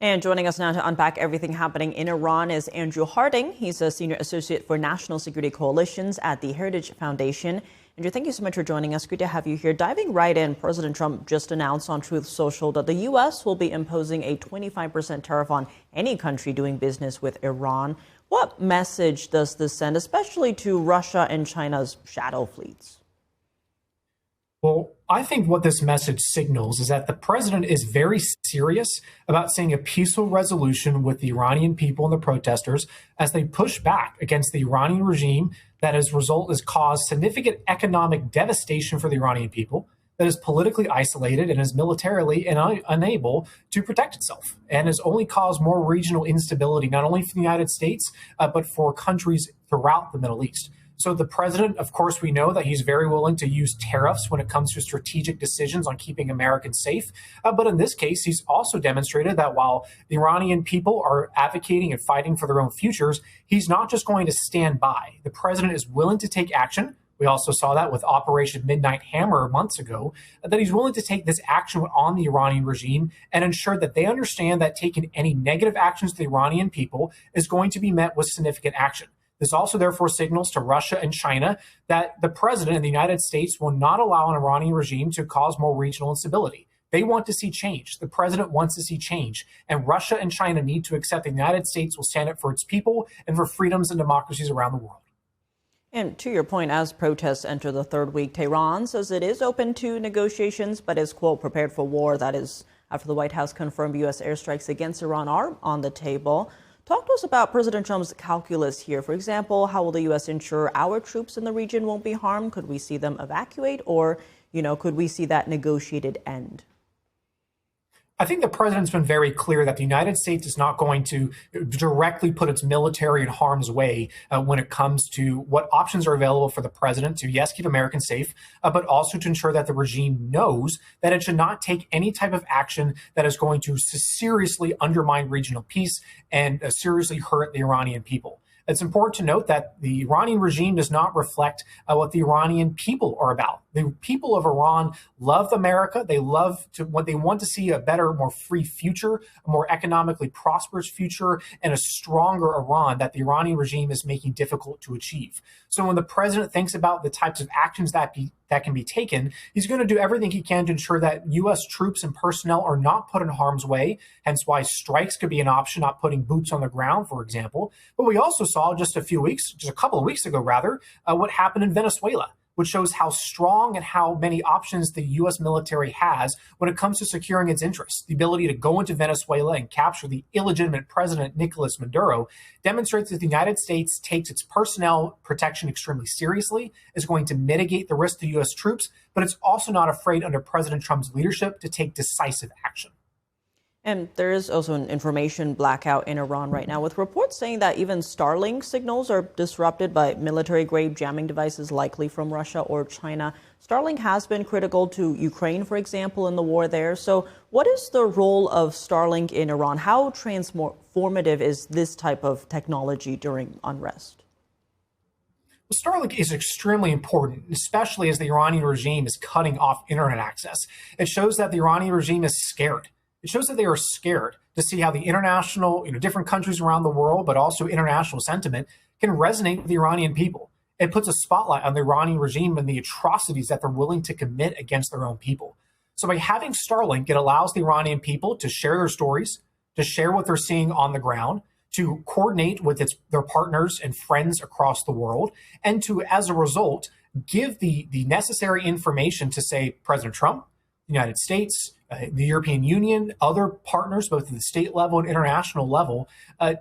And joining us now to unpack everything happening in Iran is Andrew Harding. He's a senior associate for national security coalitions at the Heritage Foundation. Andrew, thank you so much for joining us. Good to have you here. Diving right in, President Trump just announced on Truth Social that the U.S. will be imposing a 25% tariff on any country doing business with Iran. What message does this send, especially to Russia and China's shadow fleets? Well, I think what this message signals is that the president is very serious about seeing a peaceful resolution with the Iranian people and the protesters as they push back against the Iranian regime that has caused significant economic devastation for the Iranian people, that is politically isolated and is militarily unable to protect itself, and has only caused more regional instability, not only for the United States, but for countries throughout the Middle East. So the president, of course, we know that he's very willing to use tariffs when it comes to strategic decisions on keeping Americans safe. But in this case, he's also demonstrated that while the Iranian people are advocating and fighting for their own futures, he's not just going to stand by. The president is willing to take action. We also saw that with Operation Midnight Hammer months ago, that he's willing to take this action on the Iranian regime and ensure that they understand that taking any negative actions to the Iranian people is going to be met with significant action. This also therefore signals to Russia and China that the president and the United States will not allow an Iranian regime to cause more regional instability. They want to see change. The president wants to see change. And Russia and China need to accept the United States will stand up for its people and for freedoms and democracies around the world. And to your point, as protests enter the third week, Tehran says it is open to negotiations, but is, quote, prepared for war. That is after the White House confirmed U.S. airstrikes against Iran are on the table. Talk to us about President Trump's calculus here. For example, how will the U.S. ensure our troops in the region won't be harmed? Could we see them evacuate, or, could we see that negotiated end? I think the president's been very clear that the United States is not going to directly put its military in harm's way when it comes to what options are available for the president to, yes, keep Americans safe, but also to ensure that the regime knows that it should not take any type of action that is going to seriously undermine regional peace and seriously hurt the Iranian people. It's important to note that the Iranian regime does not reflect what the Iranian people are about. The people of Iran love America. They want to see a better, more free future, a more economically prosperous future, and a stronger Iran that the Iranian regime is making difficult to achieve. So when the president thinks about the types of actions that can be taken, he's going to do everything he can to ensure that U.S. troops and personnel are not put in harm's way, hence why strikes could be an option, not putting boots on the ground, for example. But we also saw just a couple of weeks ago, what happened in Venezuela, which shows how strong and how many options the U.S. military has when it comes to securing its interests. The ability to go into Venezuela and capture the illegitimate president, Nicolas Maduro, demonstrates that the United States takes its personnel protection extremely seriously, is going to mitigate the risk to U.S. troops, but it's also not afraid under President Trump's leadership to take decisive action. And there is also an information blackout in Iran right now, with reports saying that even Starlink signals are disrupted by military-grade jamming devices likely from Russia or China. Starlink has been critical to Ukraine, for example, in the war there. So what is the role of Starlink in Iran? How transformative is this type of technology during unrest? Starlink is extremely important, especially as the Iranian regime is cutting off internet access. It shows that the Iranian regime is scared. It shows that they are scared to see how the international, different countries around the world, but also international sentiment can resonate with the Iranian people. It puts a spotlight on the Iranian regime and the atrocities that they're willing to commit against their own people. So by having Starlink, it allows the Iranian people to share their stories, to share what they're seeing on the ground, to coordinate with their partners and friends across the world, and to, as a result, give the necessary information to, say, President Trump, the United States, the European Union, other partners, both at the state level and international level,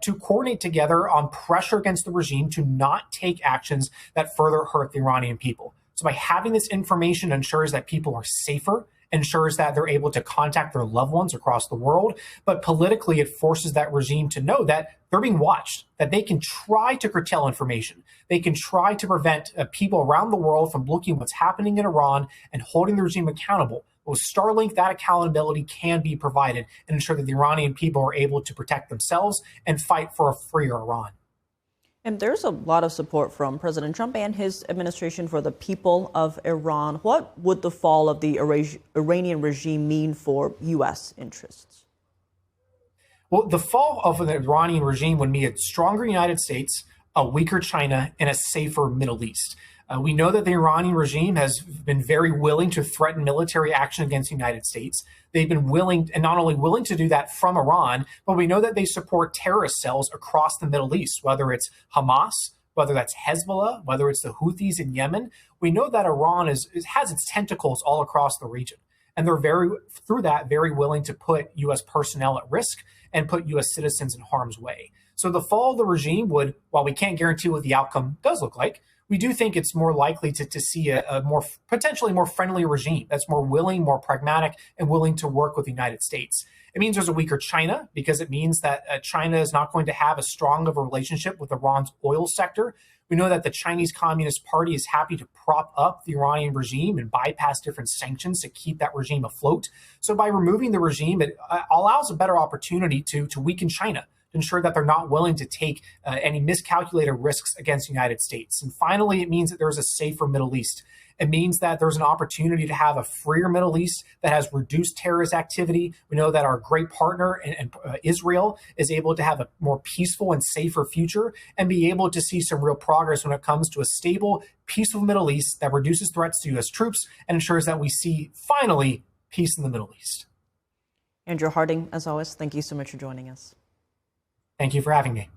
to coordinate together on pressure against the regime to not take actions that further hurt the Iranian people. So by having this information ensures that people are safer, ensures that they're able to contact their loved ones across the world, but politically it forces that regime to know that they're being watched, that they can try to curtail information. They can try to prevent people around the world from looking at what's happening in Iran and holding the regime accountable. With Starlink, that accountability can be provided and ensure that the Iranian people are able to protect themselves and fight for a freer Iran. And there's a lot of support from President Trump and his administration for the people of Iran. What would the fall of the Iranian regime mean for U.S. interests? Well, the fall of the Iranian regime would mean a stronger United States, a weaker China, and a safer Middle East. We know that the Iranian regime has been very willing to threaten military action against the United States. They've been willing, and not only willing to do that from Iran, but we know that they support terrorist cells across the Middle East, whether it's Hamas, whether that's Hezbollah, whether it's the Houthis in Yemen. We know that Iran has its tentacles all across the region. And they're very willing to put U.S. personnel at risk and put U.S. citizens in harm's way. So the fall of the regime would, while we can't guarantee what the outcome does look like, we do think it's more likely to see a more potentially more friendly regime that's more willing, more pragmatic, and willing to work with the United States. It means there's a weaker China because it means that China is not going to have as strong of a relationship with Iran's oil sector. We know that the Chinese Communist Party is happy to prop up the Iranian regime and bypass different sanctions to keep that regime afloat. So by removing the regime, it allows a better opportunity to weaken China, to ensure that they're not willing to take any miscalculated risks against the United States. And finally, it means that there's a safer Middle East. It means that there's an opportunity to have a freer Middle East that has reduced terrorist activity. We know that our great partner in Israel is able to have a more peaceful and safer future and be able to see some real progress when it comes to a stable, peaceful Middle East that reduces threats to U.S. troops and ensures that we see, finally, peace in the Middle East. Andrew Harding, as always, thank you so much for joining us. Thank you for having me.